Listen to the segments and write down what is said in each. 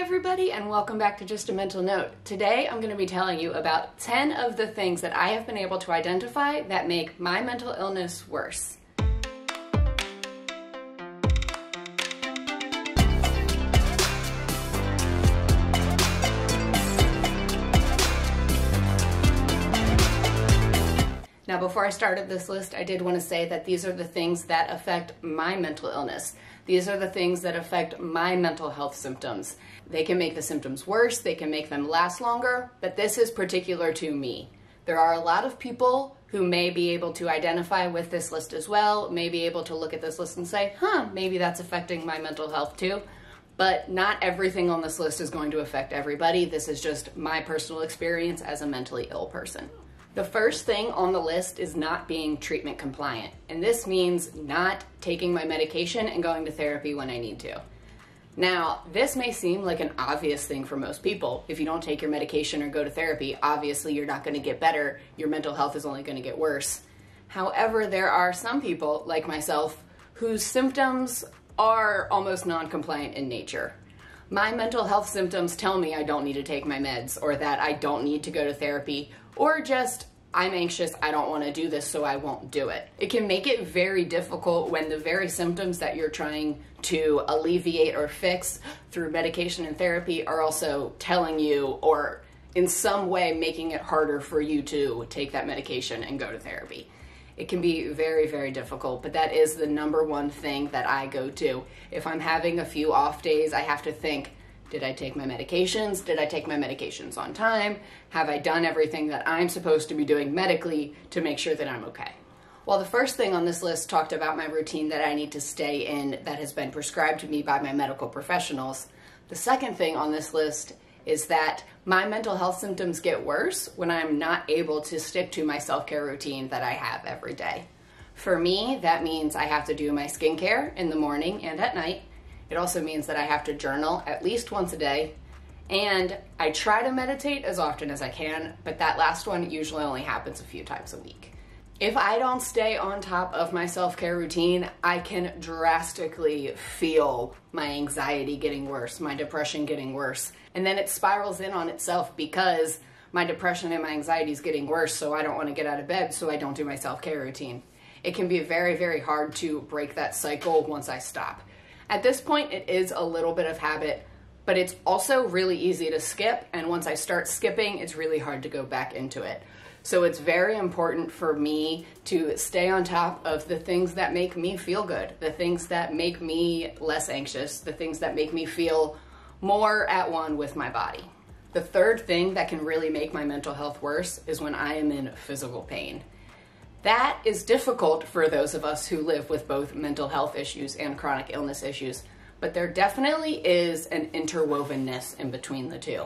everybody, and welcome back to Just a Mental Note. Today I'm going to be telling you about 10 of the things that I have been able to identify that make my mental illness worse. Now, before I started this list, I did want to say that these are the things that affect my mental illness. These are the things that affect my mental health symptoms. They can make the symptoms worse, they can make them last longer, but this is particular to me. There are a lot of people who may be able to identify with this list as well, may be able to look at this list and say, maybe that's affecting my mental health too. But not everything on this list is going to affect everybody. This is just my personal experience as a mentally ill person. The first thing on the list is not being treatment compliant, and this means not taking my medication and going to therapy when I need to. Now, this may seem like an obvious thing for most people. If you don't take your medication or go to therapy, obviously you're not going to get better. Your mental health is only going to get worse. However, there are some people, like myself, whose symptoms are almost non-compliant in nature. My mental health symptoms tell me I don't need to take my meds, or that I don't need to go to therapy, or just I'm anxious, I don't want to do this, so I won't do it. It can make it very difficult when the very symptoms that you're trying to alleviate or fix through medication and therapy are also telling you, or in some way making it harder for you to take that medication and go to therapy. It can be very, very difficult, but that is the number one thing that I go to. If I'm having a few off days, I have to think, did I take my medications? Did I take my medications on time? Have I done everything that I'm supposed to be doing medically to make sure that I'm okay? Well, the first thing on this list talked about my routine that I need to stay in that has been prescribed to me by my medical professionals. The second thing on this list is that my mental health symptoms get worse when I'm not able to stick to my self-care routine that I have every day. For me, that means I have to do my skincare in the morning and at night. It also means that I have to journal at least once a day, and I try to meditate as often as I can, but that last one usually only happens a few times a week. If I don't stay on top of my self-care routine, I can drastically feel my anxiety getting worse, my depression getting worse, and then it spirals in on itself because my depression and my anxiety is getting worse, so I don't want to get out of bed, so I don't do my self-care routine. It can be very, very hard to break that cycle once I stop. At this point, it is a little bit of habit, but it's also really easy to skip, and once I start skipping, it's really hard to go back into it. So it's very important for me to stay on top of the things that make me feel good, the things that make me less anxious, the things that make me feel more at one with my body. The third thing that can really make my mental health worse is when I am in physical pain. That is difficult for those of us who live with both mental health issues and chronic illness issues, but there definitely is an interwovenness in between the two.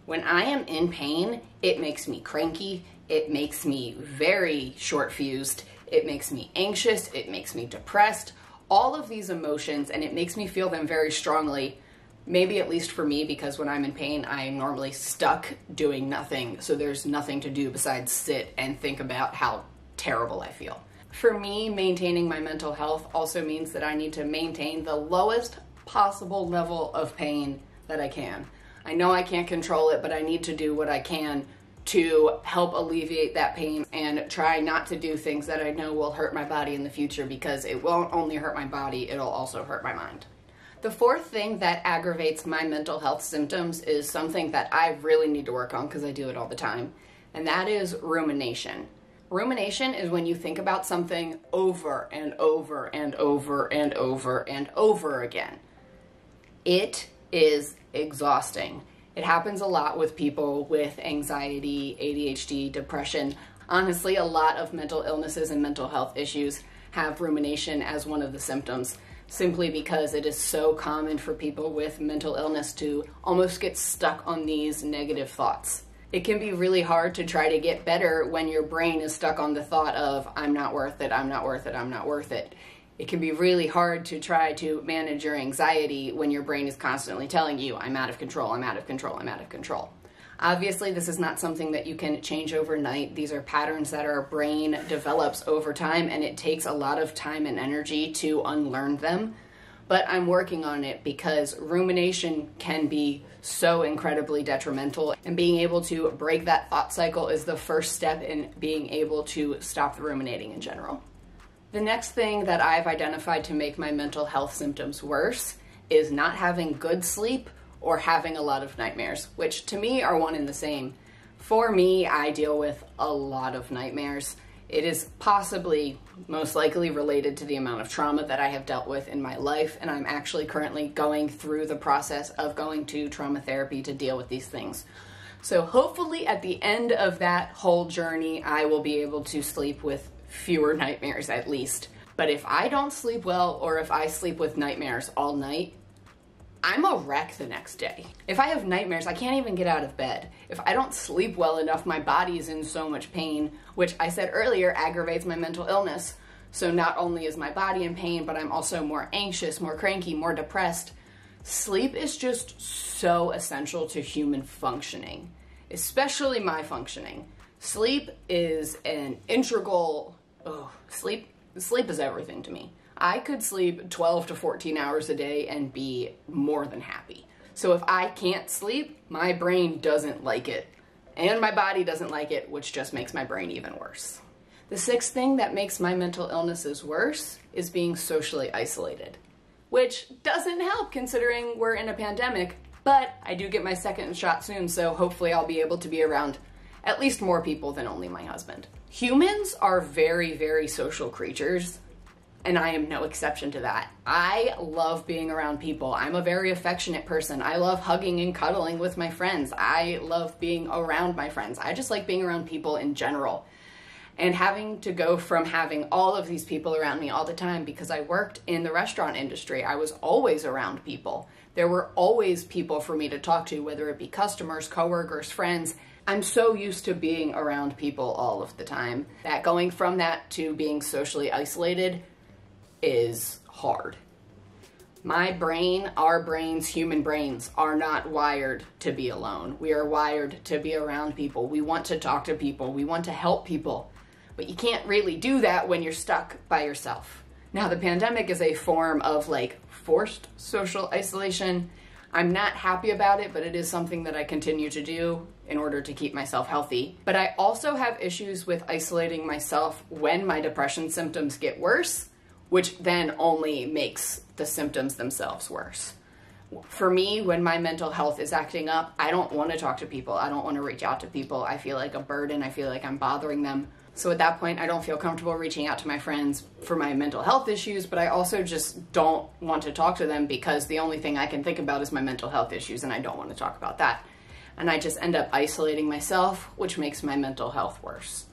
When I am in pain, it makes me cranky, it makes me very short-fused, it makes me anxious, it makes me depressed, all of these emotions, and it makes me feel them very strongly, maybe at least for me, because when I'm in pain, I'm normally stuck doing nothing, so there's nothing to do besides sit and think about how terrible I feel. For me, maintaining my mental health also means that I need to maintain the lowest possible level of pain that I can. I know I can't control it, but I need to do what I can to help alleviate that pain and try not to do things that I know will hurt my body in the future, because it won't only hurt my body, it'll also hurt my mind. The fourth thing that aggravates my mental health symptoms is something that I really need to work on because I do it all the time, and that is rumination. Rumination is when you think about something over and over and over and over and over again. It is exhausting. It happens a lot with people with anxiety, ADHD, depression. Honestly, a lot of mental illnesses and mental health issues have rumination as one of the symptoms, simply because it is so common for people with mental illness to almost get stuck on these negative thoughts. It can be really hard to try to get better when your brain is stuck on the thought of, I'm not worth it, I'm not worth it, I'm not worth it. It can be really hard to try to manage your anxiety when your brain is constantly telling you, I'm out of control, I'm out of control, I'm out of control. Obviously, this is not something that you can change overnight. These are patterns that our brain develops over time, and it takes a lot of time and energy to unlearn them. but I'm working on it because rumination can be so incredibly detrimental, and being able to break that thought cycle is the first step in being able to stop the ruminating in general. The next thing that I've identified to make my mental health symptoms worse is not having good sleep or having a lot of nightmares, which to me are one and the same. For me, I deal with a lot of nightmares. It is possibly most likely related to the amount of trauma that I have dealt with in my life, and I'm actually currently going through the process of going to trauma therapy to deal with these things. So hopefully at the end of that whole journey, I will be able to sleep with fewer nightmares at least. But if I don't sleep well, or if I sleep with nightmares all night, I'm a wreck the next day. If I have nightmares, I can't even get out of bed. If I don't sleep well enough, my body is in so much pain, which I said earlier aggravates my mental illness. So not only is my body in pain, but I'm also more anxious, more cranky, more depressed. Sleep is just so essential to human functioning, especially my functioning. Sleep is an integral, sleep is everything to me. I could sleep 12 to 14 hours a day and be more than happy. So if I can't sleep, my brain doesn't like it. And my body doesn't like it, which just makes my brain even worse. The sixth thing that makes my mental illnesses worse is being socially isolated, which doesn't help considering we're in a pandemic, but I do get my second shot soon, so hopefully I'll be able to be around at least more people than only my husband. Humans are very, very social creatures, and I am no exception to that. I love being around people. I'm a very affectionate person. I love hugging and cuddling with my friends. I love being around my friends. I just like being around people in general. And having to go from having all of these people around me all the time, because I worked in the restaurant industry, I was always around people. There were always people for me to talk to, whether it be customers, coworkers, friends. I'm so used to being around people all of the time that going from that to being socially isolated is hard. My brain, our brains, human brains are not wired to be alone. We are wired to be around people. We want to talk to people. We want to help people. But you can't really do that when you're stuck by yourself. Now, the pandemic is a form of forced social isolation. I'm not happy about it, but it is something that I continue to do in order to keep myself healthy. But I also have issues with isolating myself when my depression symptoms get worse, which then only makes the symptoms themselves worse. For me, when my mental health is acting up, I don't want to talk to people. I don't want to reach out to people. I feel like a burden. I feel like I'm bothering them. So at that point, I don't feel comfortable reaching out to my friends for my mental health issues, but I also just don't want to talk to them because the only thing I can think about is my mental health issues, and I don't want to talk about that. And I just end up isolating myself, which makes my mental health worse.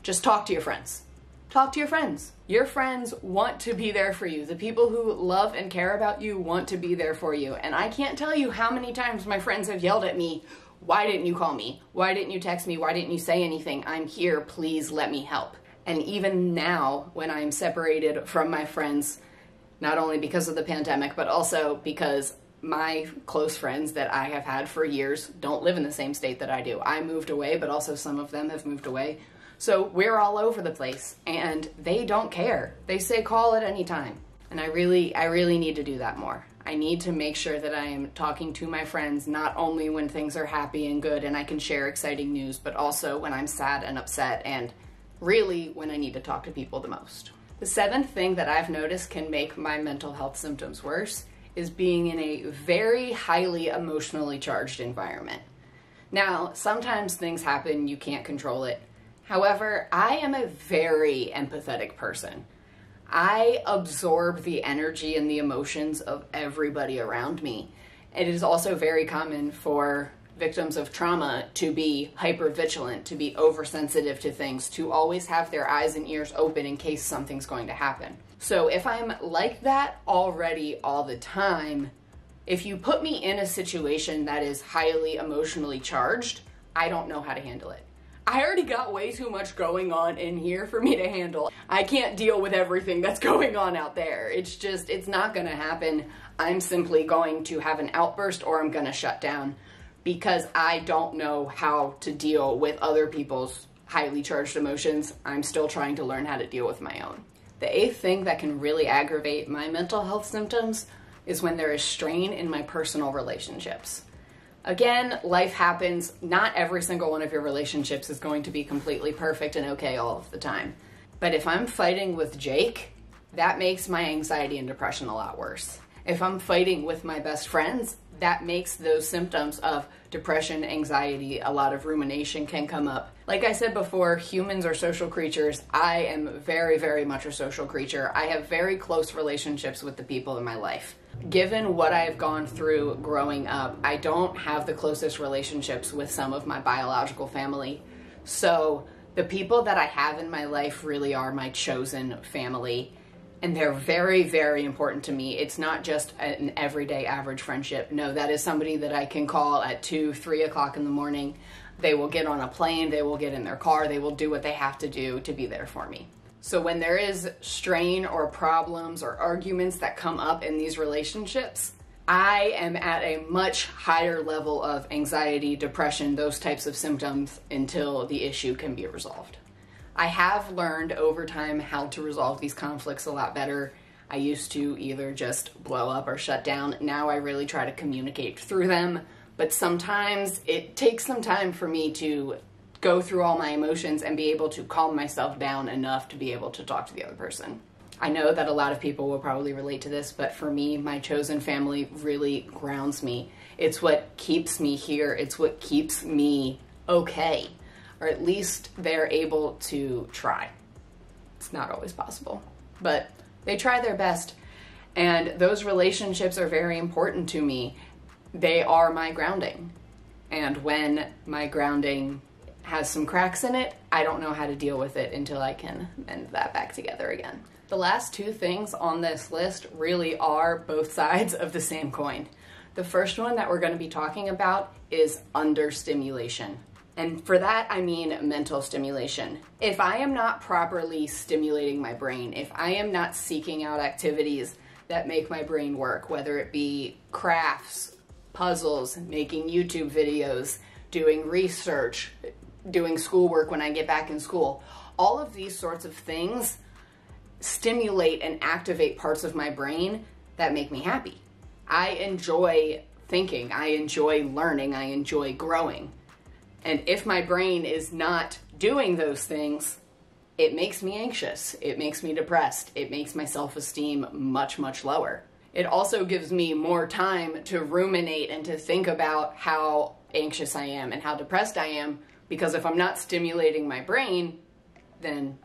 Just talk to your friends. Talk to your friends. Your friends want to be there for you. The people who love and care about you want to be there for you. And I can't tell you how many times my friends have yelled at me, "Why didn't you call me? Why didn't you text me? Why didn't you say anything? I'm here. Please let me help." And even now, when I'm separated from my friends, not only because of the pandemic, but also because my close friends that I have had for years don't live in the same state that I do. I moved away, but also some of them have moved away. So we're all over the place, and they don't care. They say call at any time. And I really need to do that more. I need to make sure that I am talking to my friends not only when things are happy and good and I can share exciting news, but also when I'm sad and upset, and really when I need to talk to people the most. The seventh thing that I've noticed can make my mental health symptoms worse is being in a very highly emotionally charged environment. Now, sometimes things happen, you can't control it. However, I am a very empathetic person. I absorb the energy and the emotions of everybody around me. It is also very common for victims of trauma to be hypervigilant, to be oversensitive to things, to always have their eyes and ears open in case something's going to happen. So if I'm like that already all the time, if you put me in a situation that is highly emotionally charged, I don't know how to handle it. I already got way too much going on in here for me to handle. I can't deal with everything that's going on out there. It's not gonna happen. I'm simply going to have an outburst, or I'm gonna shut down, because I don't know how to deal with other people's highly charged emotions. I'm still trying to learn how to deal with my own. The eighth thing that can really aggravate my mental health symptoms is when there is strain in my personal relationships. Again, life happens. Not every single one of your relationships is going to be completely perfect and okay all of the time. But if I'm fighting with Jake, that makes my anxiety and depression a lot worse. If I'm fighting with my best friends, that makes those symptoms of depression, anxiety, a lot of rumination can come up. Like I said before, humans are social creatures. I am very, very much a social creature. I have very close relationships with the people in my life. Given what I've gone through growing up, I don't have the closest relationships with some of my biological family. So the people that I have in my life really are my chosen family. And they're very, very important to me. It's not just an everyday average friendship. No, that is somebody that I can call at 2, 3 o'clock in the morning. They will get on a plane, they will get in their car, they will do what they have to do to be there for me. So when there is strain or problems or arguments that come up in these relationships, I am at a much higher level of anxiety, depression, those types of symptoms until the issue can be resolved. I have learned over time how to resolve these conflicts a lot better. I used to either just blow up or shut down. Now I really try to communicate through them, but sometimes it takes some time for me to go through all my emotions and be able to calm myself down enough to be able to talk to the other person. I know that a lot of people will probably relate to this, but for me, my chosen family really grounds me. It's what keeps me here. It's what keeps me okay. Or at least they're able to try. It's not always possible, but they try their best. And those relationships are very important to me. They are my grounding. And when my grounding has some cracks in it, I don't know how to deal with it until I can mend that back together again. The last two things on this list really are both sides of the same coin. The first one that we're going to be talking about is understimulation. And for that, I mean mental stimulation. If I am not properly stimulating my brain, if I am not seeking out activities that make my brain work, whether it be crafts, puzzles, making YouTube videos, doing research, doing schoolwork when I get back in school, all of these sorts of things stimulate and activate parts of my brain that make me happy. I enjoy thinking, I enjoy learning, I enjoy growing. And if my brain is not doing those things, it makes me anxious, it makes me depressed, it makes my self-esteem much, much lower. It also gives me more time to ruminate and to think about how anxious I am and how depressed I am, because if I'm not stimulating my brain, then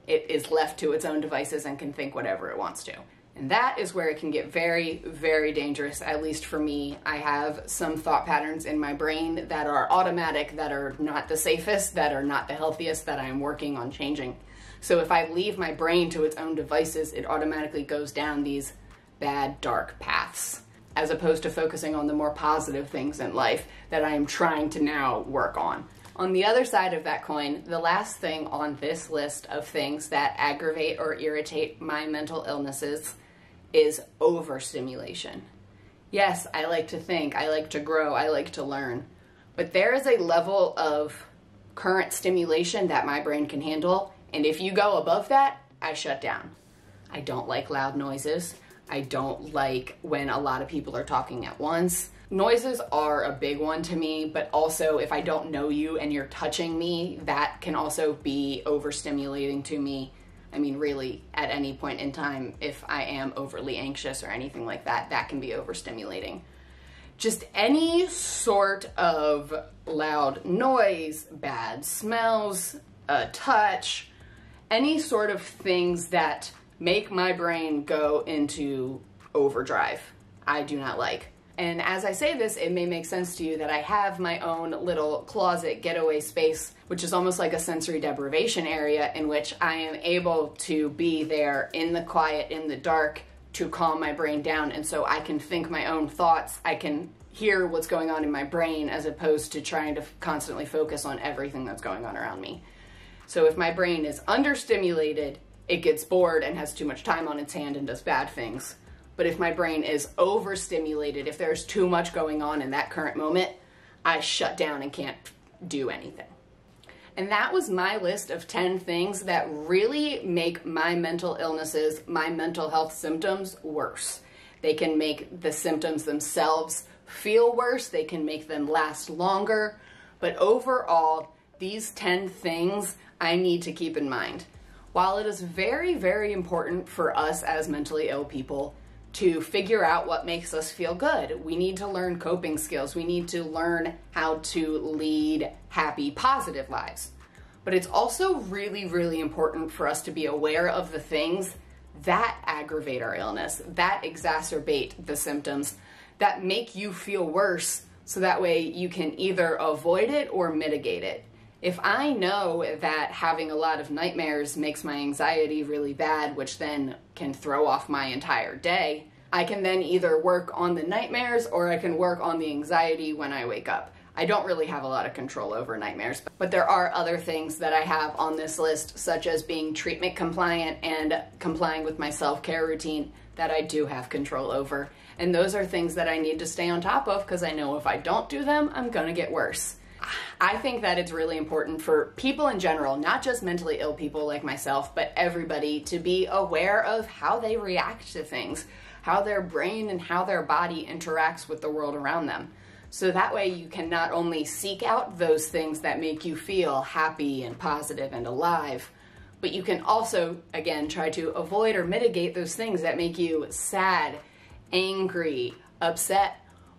it is left to its own devices and can think whatever it wants to. And that is where it can get very, very dangerous, at least for me. I have some thought patterns in my brain that are automatic, that are not the safest, that are not the healthiest, that I'm working on changing. So if I leave my brain to its own devices, it automatically goes down these bad, dark paths, as opposed to focusing on the more positive things in life that I am trying to now work on. On the other side of that coin, the last thing on this list of things that aggravate or irritate my mental illnesses is overstimulation. Yes, I like to think, I like to grow, I like to learn, but there is a level of current stimulation that my brain can handle, and if you go above that, I shut down. I don't like loud noises. I don't like when a lot of people are talking at once. Noises are a big one to me, but also if I don't know you and you're touching me, that can also be overstimulating to me. I mean, really, at any point in time, if I am overly anxious or anything like that, that can be overstimulating. Just any sort of loud noise, bad smells, a touch, any sort of things that make my brain go into overdrive, I do not like. And as I say this, it may make sense to you that I have my own little closet getaway space, which is almost like a sensory deprivation area in which I am able to be there in the quiet, in the dark, to calm my brain down. And so I can think my own thoughts. I can hear what's going on in my brain as opposed to trying to constantly focus on everything that's going on around me. So if my brain is understimulated, it gets bored and has too much time on its hand and does bad things. But if my brain is overstimulated, if there's too much going on in that current moment, I shut down and can't do anything. And that was my list of 10 things that really make my mental illnesses, my mental health symptoms worse. They can make the symptoms themselves feel worse. They can make them last longer. But overall, these 10 things I need to keep in mind. While it is very, very important for us as mentally ill people to figure out what makes us feel good, we need to learn coping skills. We need to learn how to lead happy, positive lives. But it's also really, really important for us to be aware of the things that aggravate our illness, that exacerbate the symptoms, that make you feel worse, so that way you can either avoid it or mitigate it. If I know that having a lot of nightmares makes my anxiety really bad, which then can throw off my entire day, I can then either work on the nightmares or I can work on the anxiety when I wake up. I don't really have a lot of control over nightmares, but there are other things that I have on this list, such as being treatment compliant and complying with my self-care routine, that I do have control over. And those are things that I need to stay on top of because I know if I don't do them, I'm gonna get worse. I think that it's really important for people in general, not just mentally ill people like myself, but everybody, to be aware of how they react to things, how their brain and how their body interacts with the world around them. So that way you can not only seek out those things that make you feel happy and positive and alive, but you can also, again, try to avoid or mitigate those things that make you sad, angry, upset,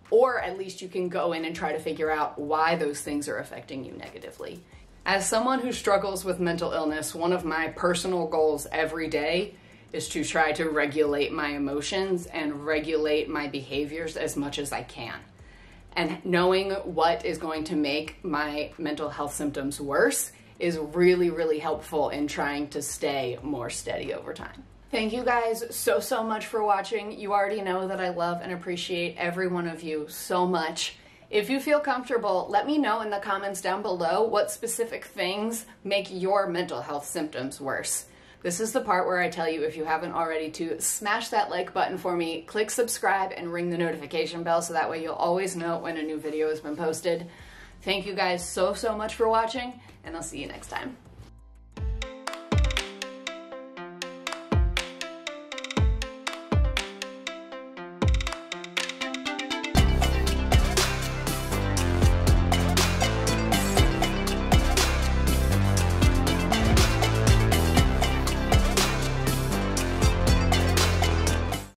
or at least you can go in and try to figure out why those things are affecting you negatively. As someone who struggles with mental illness, one of my personal goals every day is to try to regulate my emotions and regulate my behaviors as much as I can. And knowing what is going to make my mental health symptoms worse is really, really helpful in trying to stay more steady over time. Thank you guys so much for watching. You already know that I love and appreciate every one of you so much. If you feel comfortable, let me know in the comments down below what specific things make your mental health symptoms worse. This is the part where I tell you, if you haven't already, to smash that like button for me, click subscribe, and ring the notification bell so that way you'll always know when a new video has been posted. Thank you guys so much for watching, and I'll see you next time.